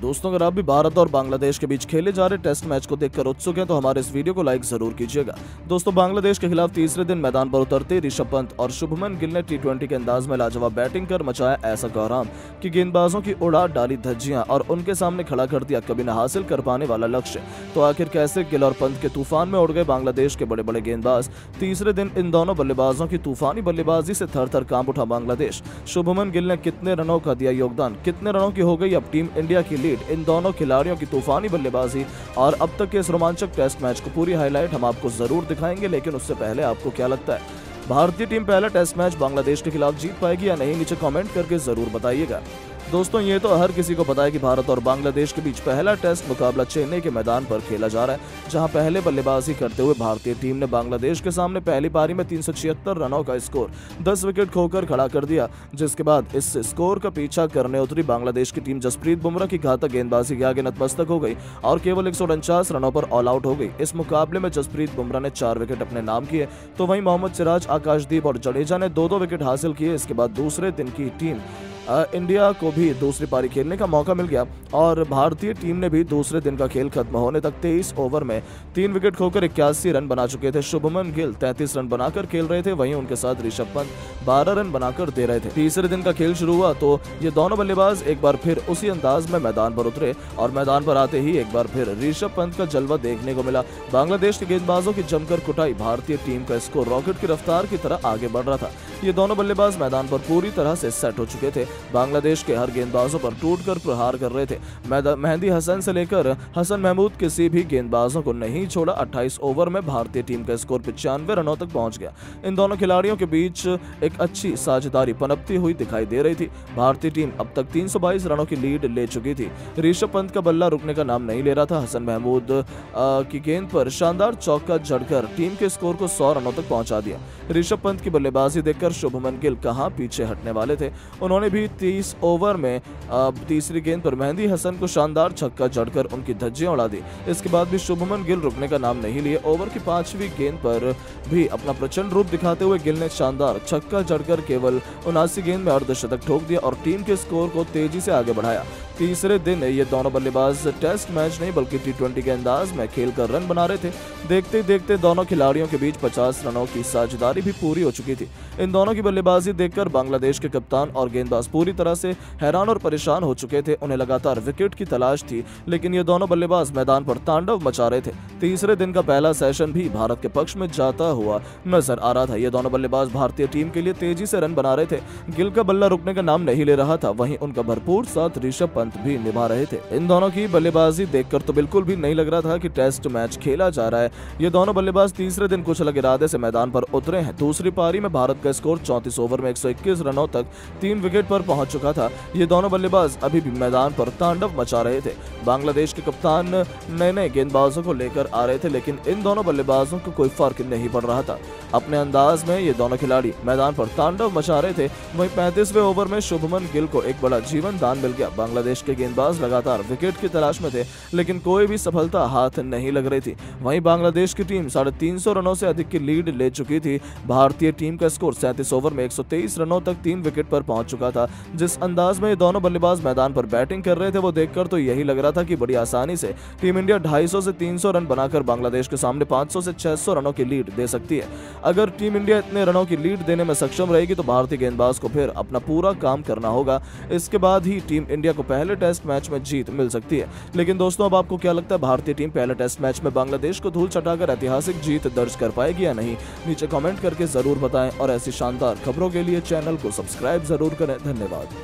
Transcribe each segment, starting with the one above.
दोस्तों, अगर आप भी भारत और बांग्लादेश के बीच खेले जा रहे टेस्ट मैच को देखकर उत्सुक हैं तो हमारे इस वीडियो को लाइक जरूर कीजिएगा। दोस्तों, बांग्लादेश के खिलाफ तीसरे दिन मैदान पर उतरते ऋषभ पंत और शुभमन गिल ने टी20 के अंदाज में लाजवाब बैटिंग कर मचाया ऐसा कोहराम कि गेंदबाजों की उड़ा डाली धज्जियां और उनके सामने खड़ा कर दिया कभी न हासिल कर पाने वाला लक्ष्य। तो आखिर कैसे गिल और पंत के तूफान में उड़ गए बांग्लादेश के बड़े बड़े गेंदबाज। तीसरे दिन इन दोनों बल्लेबाजों की तूफानी बल्लेबाजी से थर थर कांप उठा बांग्लादेश। शुभमन गिल ने कितने रनों का दिया योगदान, कितने रनों की हो गई अब टीम इंडिया की लीड। इन दोनों खिलाड़ियों की तूफानी बल्लेबाजी और अब तक के इस रोमांचक टेस्ट मैच को पूरी हाईलाइट हम आपको जरूर दिखाएंगे, लेकिन उससे पहले आपको क्या लगता है, भारतीय टीम पहला टेस्ट मैच बांग्लादेश के खिलाफ जीत पाएगी या नहीं? नीचे कमेंट करके जरूर बताइएगा। दोस्तों, ये तो हर किसी को पता है कि भारत और बांग्लादेश के बीच पहला टेस्ट मुकाबला चेन्नई के मैदान पर खेला जा रहा है, जहां पहले बल्लेबाजी करते हुए भारतीय टीम ने बांग्लादेश के सामने पहली पारी में 376 रनों का स्कोर 10 विकेट खोकर खड़ा कर दिया। जिसके बाद इस स्कोर का पीछा करने उतरी बांग्लादेश की टीम जसप्रीत बुमराह की घातक गेंदबाजी के आगे नतमस्तक हो गई और केवल 149 रनों पर ऑल आउट हो गई। इस मुकाबले में जसप्रीत बुमराह ने 4 विकेट अपने नाम किए, तो वहीं मोहम्मद सिराज, आकाशदीप और जडेजा ने 2-2 विकेट हासिल किए। इसके बाद दूसरे दिन की टीम इंडिया को भी दूसरी पारी खेलने का मौका मिल गया और भारतीय टीम ने भी दूसरे दिन का खेल खत्म होने तक 23 ओवर में 3 विकेट खोकर 81 रन बना चुके थे। शुभमन गिल 33 रन बनाकर खेल रहे थे, वहीं उनके साथ ऋषभ पंत 12 रन बनाकर दे रहे थे। तीसरे दिन का खेल शुरू हुआ तो ये दोनों बल्लेबाज एक बार फिर उसी अंदाज में मैदान पर उतरे और मैदान पर आते ही एक बार फिर ऋषभ पंत का जलवा देखने को मिला। बांग्लादेश के गेंदबाजों की जमकर कुटाई, भारतीय टीम का स्कोर रॉकेट की रफ्तार की तरह आगे बढ़ रहा था। ये दोनों बल्लेबाज मैदान पर पूरी तरह से सेट हो चुके थे। बांग्लादेश के हर गेंदबाजों पर टूटकर प्रहार कर रहे थे। मेहदी हसन से लेकर हसन महमूद किसी भी गेंदबाजों को नहीं छोड़ा। 28 ओवर में भारतीय टीम का स्कोर 95 रनों तक पहुंच गया। इन दोनों खिलाड़ियों के बीच एक अच्छी साझेदारी पनपती हुई दिखाई दे रही थी। भारतीय टीम अब तक 322 रनों की लीड ले चुकी थी। ऋषभ पंत का बल्ला रुकने का नाम नहीं ले रहा था। हसन महमूद की गेंद पर शानदार चौका जड़कर टीम के स्कोर को 100 रनों तक पहुंचा दिया। ऋषभ पंत की बल्लेबाजी देखकर शुभमन गिल कहां पीछे हटने वाले थे। उन्होंने भी 30 ओवर में तीसरी गेंद पर मेहदी हसन को शानदार छक्का जड़कर उनकी धज्जियां उड़ा दी। इसके बाद भी शुभमन गिल रुकने का नाम नहीं लिए। ओवर की 5वीं गेंद पर भी अपना प्रचंड रूप दिखाते हुए गिल ने शानदार छक्का जड़कर केवल 79 गेंद में अर्धशतक ठोक दिया और टीम के स्कोर को तेजी से आगे बढ़ाया। तीसरे दिन ये दोनों बल्लेबाज टेस्ट मैच नहीं बल्कि टी20 के अंदाज में खेलकर रन बना रहे थे। देखते ही देखते दोनों खिलाड़ियों के बीच 50 रनों की साझेदारी भी पूरी हो चुकी थी। इन दोनों की बल्लेबाजी देखकर बांग्लादेश के कप्तान और गेंदबाज पूरी तरह से हैरान और परेशान हो चुके थे। उन्हें लगातार विकेट की तलाश थी, लेकिन ये दोनों बल्लेबाज मैदान पर तांडव मचा रहे थे। तीसरे दिन का पहला सेशन भी भारत के पक्ष में जाता हुआ नजर आ रहा था। ये दोनों बल्लेबाज भारतीय टीम के लिए तेजी से रन बना रहे थे। गिल का बल्ला रुकने का नाम नहीं ले रहा था, वहीं उनका भरपूर साथ ऋषभ पंत भी निभा रहे थे। इन दोनों की बल्लेबाजी देखकर तो बिल्कुल भी नहीं लग रहा था कि टेस्ट मैच खेला जा रहा है। ये दोनों बल्लेबाज तीसरे दिन कुछ अलग इरादे से मैदान पर उतरे हैं। दूसरी पारी में भारत का स्कोर 34 ओवर में 121 रनों तक 3 विकेट पर पहुंच चुका था। ये दोनों बल्लेबाज अभी भी मैदान पर तांडव मचा रहे थे। बांग्लादेश के कप्तान नए गेंदबाजों को लेकर आ रहे थे, लेकिन इन दोनों बल्लेबाजों को कोई फर्क नहीं पड़ रहा था। अपने अंदाज में ये दोनों खिलाड़ी मैदान पर तांडव मचा रहे थे। वहीं 35वें ओवर में शुभमन गिल को एक बड़ा जीवन दान मिल गया। बांग्लादेश के गेंदबाज लगातार विकेट की तलाश में थे, लेकिन कोई भी सफलता हाथ नहीं लग रही थी। वहीं बांग्लादेश की टीम 350 रनों से अधिक की लीड ले चुकी थी। भारतीय टीम का स्कोर 37 ओवर में 123 रनों तक 3 विकेट पर पहुंच चुका था। जिस अंदाज में ये दोनों बल्लेबाज मैदान पर बैटिंग कर रहे थे वो देखकर तो यही लग रहा था कि बड़ी आसानी से टीम इंडिया 250 से 300 रन बनाकर बांग्लादेश के सामने 500 से 600 रनों की लीड दे सकती है। अगर टीम इंडिया इतने रनों की लीड देने में सक्षम रहेगी तो भारतीय गेंदबाज को फिर अपना पूरा काम करना होगा। इसके बाद ही टीम इंडिया को पहले टेस्ट मैच में जीत मिल सकती है। लेकिन दोस्तों, अब आपको क्या लगता है, भारतीय टीम पहले टेस्ट मैच में बांग्लादेश को धूल चटाकर ऐतिहासिक जीत दर्ज कर पाएगी या नहीं? नीचे कमेंट करके जरूर बताएं और ऐसी शानदार खबरों के लिए चैनल को सब्सक्राइब जरूर करें। धन्यवाद।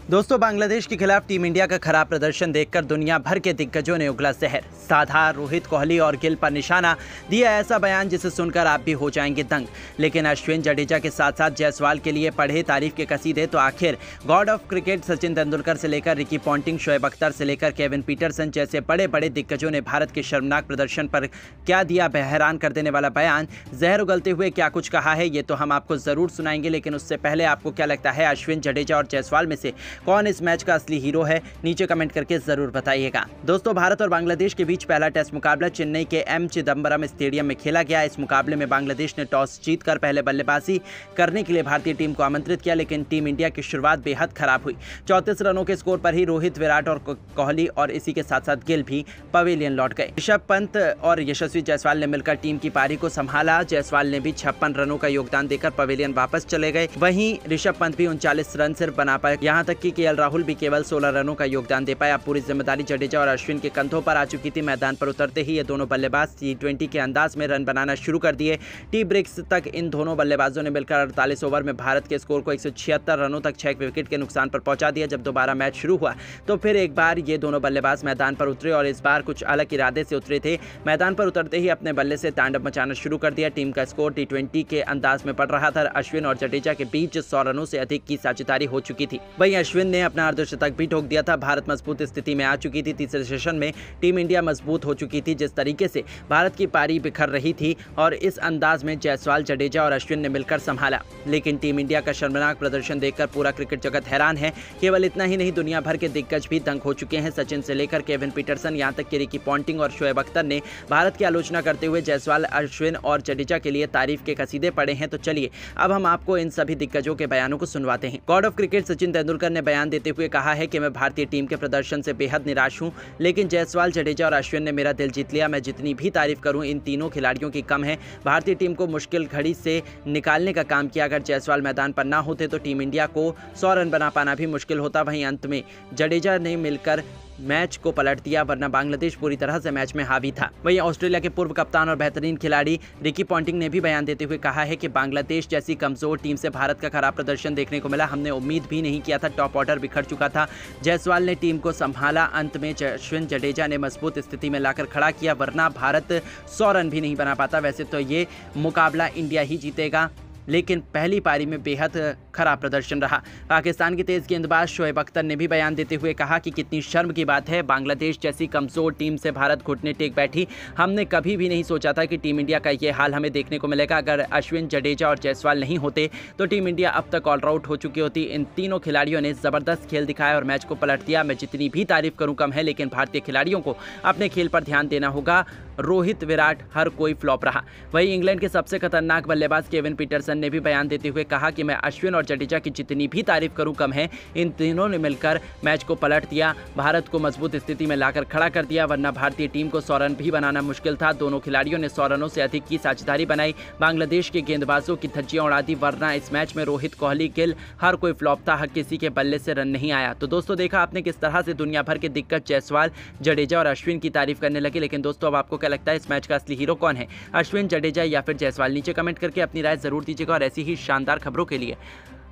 दोस्तों, बांग्लादेश के खिलाफ टीम इंडिया का खराब प्रदर्शन देखकर दुनिया भर के दिग्गजों ने उगला जहर। साधा रोहित कोहली और गिल पर निशाना दिया ऐसा बयान जिसे सुनकर आप भी हो जाएंगे दंग। लेकिन अश्विन, जडेजा के साथ साथ जायसवाल के लिए पढ़े तारीफ के कसीदे तो आखिर God of cricket Sachin Tendulkar से लेकर रिकी पॉन्टिंग, शोएब अख्तर से लेकर केविन पीटरसन जैसे बड़े बड़े दिग्गजों ने भारत के शर्मनाक प्रदर्शन पर क्या दिया हैरान कर देने वाला बयान। जहर उगलते हुए क्या कुछ कहा है ये तो हम आपको ज़रूर सुनाएंगे, लेकिन उससे पहले आपको क्या लगता है, अश्विन, जडेजा और जायसवाल में से कौन इस मैच का असली हीरो है, नीचे कमेंट करके जरूर बताइएगा। दोस्तों, भारत और बांग्लादेश के बीच पहला टेस्ट मुकाबला चेन्नई के एम चिदम्बरम स्टेडियम में खेला गया। इस मुकाबले में बांग्लादेश ने टॉस जीतकर पहले बल्लेबाजी करने के लिए भारतीय टीम को आमंत्रित किया, लेकिन टीम इंडिया की शुरुआत बेहद खराब हुई। 34 रनों के स्कोर पर ही रोहित, विराट और कोहली और इसी के साथ साथ गिल भी पवेलियन लौट गए। ऋषभ पंत और यशस्वी जायसवाल ने मिलकर टीम की पारी को संभाला। जायसवाल ने भी 56 रनों का योगदान देकर पवेलियन वापस चले गए। वहीं ऋषभ पंत भी 39 रन सिर्फ बना पाए। यहां तक कि केएल राहुल भी केवल 16 रनों का योगदान दे पाए। अब पूरी जिम्मेदारी जडेजा और अश्विन के कंधों पर आ चुकी थी। मैदान पर उतरते ही ये दोनों बल्लेबाज T20 के अंदाज में रन बनाना शुरू कर दिए। टी ब्रेक्स तक इन दोनों बल्लेबाजों ने मिलकर 48 ओवर में भारत के स्कोर को 176 रनों तक 6 विकेट के नुकसान पर पहुंचा दिया। जब दोबारा मैच शुरू हुआ तो फिर एक बार ये दोनों बल्लेबाज मैदान पर उतरे और इस बार कुछ अलग इरादे से उतरे थे। मैदान पर उतरते ही अपने बल्ले से तांडव मचाना शुरू कर दिया। टीम का स्कोर T20 के अंदाज में पड़ रहा था। अश्विन और जडेजा के बीच 100 रनों से अधिक की साझेदारी हो चुकी थी। वहीं अश्विन ने अपना अर्धशतक भी ठोक दिया था। भारत मजबूत स्थिति में आ चुकी थी। तीसरे सेशन में टीम इंडिया मजबूत हो चुकी थी। जिस तरीके से भारत की पारी बिखर रही थी और इस अंदाज में जायसवाल, जडेजा और अश्विन ने मिलकर संभाला, लेकिन टीम इंडिया का शर्मनाक प्रदर्शन देखकर पूरा क्रिकेट जगत हैरान है। केवल इतना ही नहीं, दुनिया भर के दिग्गज भी दंग हो चुके हैं। सचिन से लेकर केविन पीटरसन, यहां तक कि रिकी पॉन्टिंग और शोएब अख्तर ने भारत की आलोचना करते हुए जायसवाल, अश्विन और जडेजा के लिए तारीफ के कसीदे पड़े हैं। तो चलिए अब हम आपको इन सभी दिग्गजों के बयानों को सुनवाते हैं। God of cricket Sachin Tendulkar ने बयान देते हुए कहा है कि मैं भारतीय टीम के प्रदर्शन से बेहद निराश हूं, लेकिन जायसवाल, जडेजा और अश्विन ने मेरा दिल जीत लिया। मैं जितनी भी तारीफ करूं इन तीनों खिलाड़ियों की कम है। भारतीय टीम को मुश्किल घड़ी से निकालने का काम किया। अगर जायसवाल मैदान पर ना होते तो टीम इंडिया को 100 रन बना पाना भी मुश्किल होता। वहीं अंत में जडेजा ने मिलकर मैच को पलट दिया, वरना बांग्लादेश पूरी तरह से मैच में हावी था। वहीं ऑस्ट्रेलिया के पूर्व कप्तान और बेहतरीन खिलाड़ी रिकी पॉन्टिंग ने भी बयान देते हुए कहा है कि बांग्लादेश जैसी कमजोर टीम से भारत का खराब प्रदर्शन देखने को मिला। हमने उम्मीद भी नहीं किया था। टॉप ऑर्डर बिखर चुका था। जायसवाल ने टीम को संभाला। अंत में अश्विन, जडेजा ने मजबूत स्थिति में लाकर खड़ा किया, वरना भारत 100 रन भी नहीं बना पाता। वैसे तो ये मुकाबला इंडिया ही जीतेगा, लेकिन पहली पारी में बेहद खराब प्रदर्शन रहा। पाकिस्तान के तेज गेंदबाज शोएब अख्तर ने भी बयान देते हुए कहा कि कितनी शर्म की बात है, बांग्लादेश जैसी कमजोर टीम से भारत घुटने टेक बैठी। हमने कभी भी नहीं सोचा था कि टीम इंडिया का ये हाल हमें देखने को मिलेगा। अगर अश्विन, जडेजा और जायसवाल नहीं होते तो टीम इंडिया अब तक ऑल आउट हो चुकी होती। इन तीनों खिलाड़ियों ने जबरदस्त खेल दिखाया और मैच को पलट दिया। मैं जितनी भी तारीफ करूं कम है, लेकिन भारतीय खिलाड़ियों को अपने खेल पर ध्यान देना होगा। रोहित, विराट, हर कोई फ्लॉप रहा। वहीं इंग्लैंड के सबसे खतरनाक बल्लेबाज केविन पीटरसन ने भी बयान देते हुए कहा कि मैं अश्विन और जडेजा की जितनी भी तारीफ करूं कम है। इन तीनों ने मिलकर मैच को पलट दिया, भारत को मजबूत स्थिति में लाकर खड़ा कर दिया, वरना भारतीय टीम को 100 रन भी बनाना मुश्किल था। दोनों खिलाड़ियों ने 100 रनों से अधिक की साझेदारी बनाई। बांग्लादेश के गेंदबाजों की धज्जियां उड़ा दी, वरना इस मैच में रोहित, कोहली, गिल हर कोई फ्लॉप था। हर किसी के बल्ले से रन नहीं आया। तो दोस्तों, देखा आपने किस तरह से दुनिया भर के दिग्गज जायसवाल, जडेजा और अश्विन की तारीफ करने लगे। लेकिन दोस्तों, अब आपको क्या लगता है इस मैच का असली हीरो कौन है, अश्विन, जडेजा या फिर जायसवाल? नीचे कमेंट करके अपनी राय जरूर दीजिएगा और ऐसी ही शानदार खबरों के लिए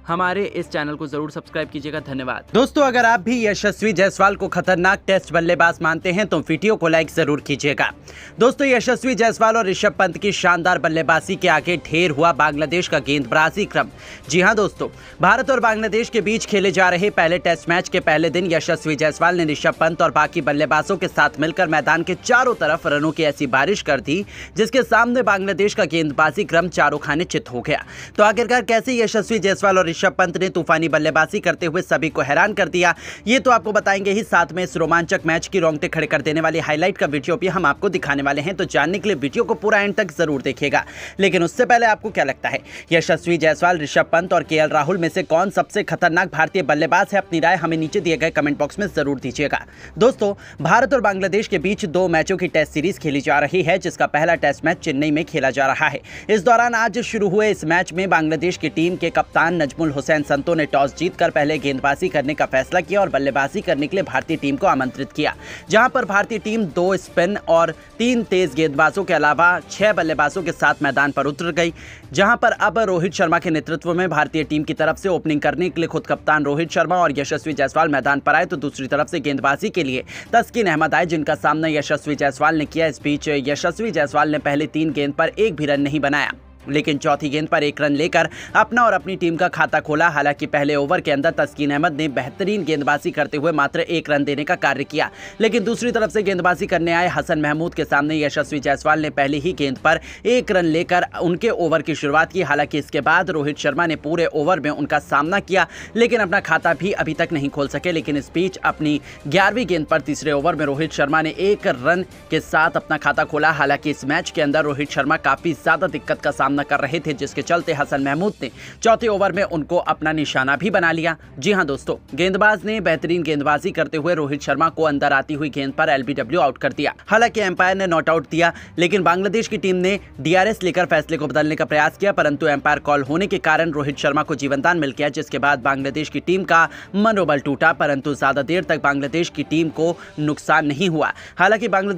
हमारे इस चैनल को जरूर सब्सक्राइब कीजिएगा। धन्यवाद। दोस्तों, अगर आप भी यशस्वी जायसवाल को खतरनाक टेस्ट बल्लेबाज मानते हैं तो वीडियो को लाइक जरूर कीजिएगा। दोस्तों, यशस्वी जायसवाल और ऋषभ पंत की शानदार बल्लेबाजी के आगे ढेर हुआ बांग्लादेश का गेंदबाजी क्रम। जी हां दोस्तों, भारत और बांग्लादेश के बीच खेले जा रहे पहले टेस्ट मैच के पहले दिन यशस्वी जायसवाल ने ऋषभ पंत और बाकी बल्लेबाजों के साथ मिलकर मैदान के चारों तरफ रनों की ऐसी बारिश कर दी जिसके सामने बांग्लादेश का गेंदबाजी क्रम चारों खाने चित हो गया। तो आखिरकार कैसे यशस्वी जायसवाल और ऋषभ पंत ने तूफानी बल्लेबाजी करते हुए सभी को हैरान कर दिया, ये तो आपको बताएंगे ही। साथ में इस रोमांचक मैच की रोंगटे खड़े कर देने वाली हाईलाइट का वीडियो भी हम आपको दिखाने वाले हैं। तो जानने के लिए वीडियो को पूरा एंड तक जरूर देखिएगा। लेकिन उससे पहले आपको क्या लगता है, यशस्वी जायसवाल, ऋषभ पंत और केएल राहुल में से कौन सबसे खतरनाक भारतीय बल्लेबाज है? अपनी राय हमें नीचे दिए गए कमेंट बॉक्स में जरूर दीजिएगा। दोस्तों, भारत और बांग्लादेश के बीच 2 मैचों की टेस्ट सीरीज खेली जा रही है, जिसका पहला टेस्ट मैच चेन्नई में खेला जा रहा है। इस दौरान आज शुरू हुए इस मैच में बांग्लादेश की टीम के कप्तान नजमुल हुसैन संतो ने टॉस जीतकर पहले गेंदबाजी करने का फैसला किया और बल्लेबाजी करने के लिए भारतीय टीम को आमंत्रित किया, जहां पर भारतीय टीम 2 स्पिन और 3 तेज गेंदबाजों के अलावा 6 बल्लेबाजों के साथ मैदान पर उतर गई। जहां पर अब रोहित शर्मा के नेतृत्व में भारतीय टीम की तरफ से ओपनिंग करने के लिए खुद कप्तान रोहित शर्मा और यशस्वी जायसवाल मैदान पर आए, तो दूसरी तरफ से गेंदबाजी के लिए तस्किन अहमद आए, जिनका सामना यशस्वी जायसवाल ने किया। इस बीच यशस्वी जायसवाल ने पहले 3 गेंद पर एक भी रन नहीं बनाया। लेकिन चौथी गेंद पर 1 रन लेकर अपना और अपनी टीम का खाता खोला। हालांकि पहले ओवर के अंदर तस्कीन अहमद ने बेहतरीन गेंदबाजी करते हुए मात्र 1 रन देने का कार्य किया, लेकिन दूसरी तरफ से गेंदबाजी करने आए हसन महमूद के सामने यशस्वी जायसवाल ने पहली ही गेंद पर 1 रन लेकर उनके ओवर की शुरुआत की। हालांकि इसके बाद रोहित शर्मा ने पूरे ओवर में उनका सामना किया, लेकिन अपना खाता भी अभी तक नहीं खोल सके। लेकिन इस बीच अपनी 11वीं गेंद पर तीसरे ओवर में रोहित शर्मा ने 1 रन के साथ अपना खाता खोला। हालांकि इस मैच के अंदर रोहित शर्मा काफी ज्यादा दिक्कत का सामना कर रहे थे, जिसके चलते हसन महमूद ने चौथे ओवर में उनको अपना निशाना भी बना लिया। जी हां दोस्तों, गेंदबाज ने बेहतरीन गेंदबाजी करते हुए रोहित शर्मा को अंदर आती हुई गेंद पर एलबीडब्ल्यू आउट कर दिया। हालांकि एम्पायर ने नॉट आउट दिया, लेकिन बांग्लादेश की टीम ने डीआरएस लेकर फैसले को बदलने का प्रयास किया, परंतु एम्पायर कॉल होने के कारण रोहित शर्मा को जीवनदान मिल गया, जिसके बाद बांग्लादेश की टीम का मनोबल टूटा, परंतु ज्यादा देर तक बांग्लादेश की टीम को नुकसान नहीं हुआ। हालांकि बांग्लादेश